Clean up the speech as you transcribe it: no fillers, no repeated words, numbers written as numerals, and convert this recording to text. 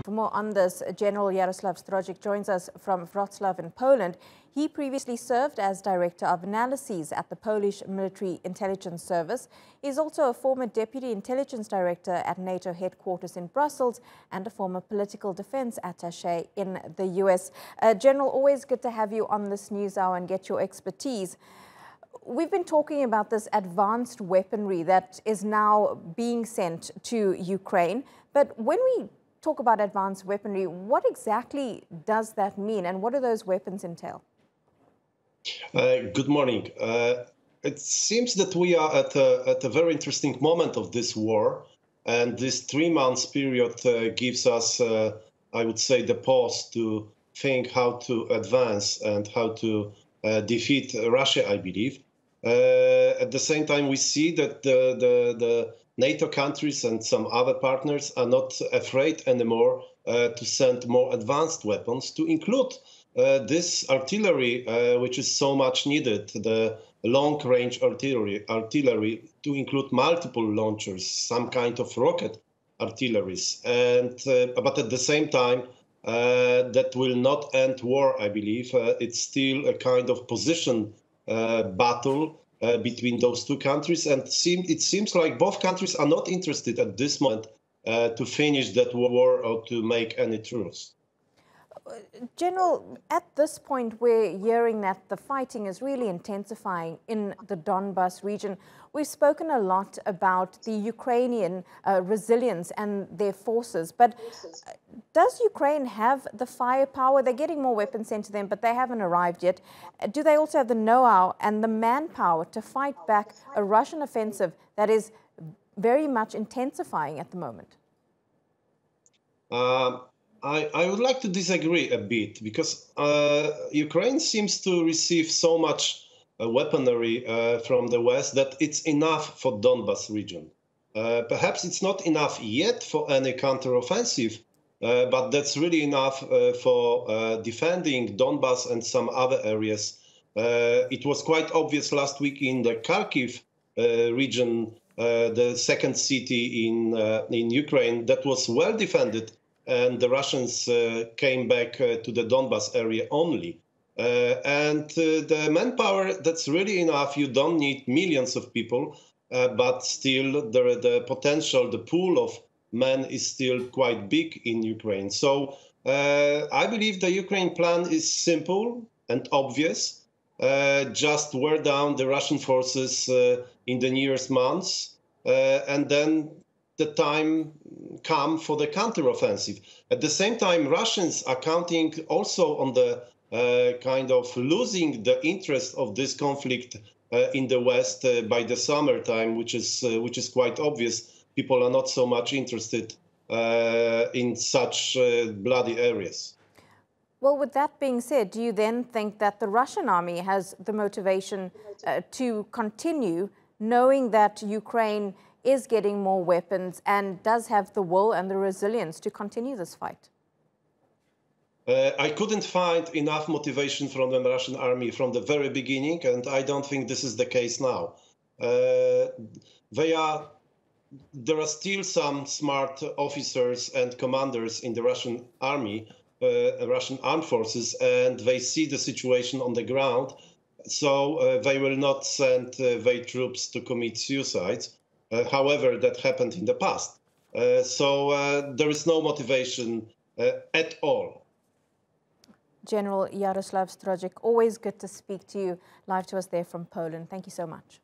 For more on this, General Jaroslaw Strozyk joins us from Wrocław in Poland. He previously served as Director of Analyses at the Polish Military Intelligence Service. He is also a former Deputy Intelligence Director at NATO headquarters in Brussels and a former political defense attaché in the US. General, always good to have you on this news hour and get your expertise. We've been talking about this advanced weaponry that is now being sent to Ukraine. But when we talk about advanced weaponry, what exactly does that mean and what do those weapons entail? Good morning. It seems that we are at a very interesting moment of this war, and this 3 months period gives us, I would say, the pause to think how to advance and how to defeat Russia, I believe. At the same time, we see that the NATO countries and some other partners are not afraid anymore to send more advanced weapons, to include this artillery, which is so much needed, the long-range artillery, to include multiple launchers, some kind of rocket artilleries. But at the same time, that will not end war, I believe. It's still a kind of position battle between those two countries, and it seems like both countries are not interested at this moment to finish that war or to make any truce. General, at this point we're hearing that the fighting is really intensifying in the Donbas region. We've spoken a lot about the Ukrainian resilience and their forces, but does Ukraine have the firepower? They're getting more weapons sent to them, but they haven't arrived yet. Do they also have the know-how and the manpower to fight back a Russian offensive that is very much intensifying at the moment? I would like to disagree a bit, because Ukraine seems to receive so much weaponry from the West that it's enough for Donbas region. Perhaps it's not enough yet for any counteroffensive, but that's really enough for defending Donbas and some other areas. It was quite obvious last week in the Kharkiv region, the second city in Ukraine, that was well defended, and the Russians came back to the Donbas area only. The manpower, that's really enough. You don't need millions of people, but still the potential, the pool of men is still quite big in Ukraine. So I believe the Ukraine plan is simple and obvious. Just wear down the Russian forces in the nearest months, and then the time come for the counteroffensive. At the same time, Russians are counting also on the kind of losing the interest of this conflict in the West by the summertime, which is quite obvious. People are not so much interested in such bloody areas. Well, with that being said, do you then think that the Russian army has the motivation to continue, knowing that Ukraine is getting more weapons and does have the will and the resilience to continue this fight? I couldn't find enough motivation from the Russian army from the very beginning, and I don't think this is the case now. There are still some smart officers and commanders in the Russian army, Russian armed forces, and they see the situation on the ground, so they will not send their troops to commit suicide. However, that happened in the past. So there is no motivation at all. General Jaroslaw Strozyk, always good to speak to you. Live to us there from Poland. Thank you so much.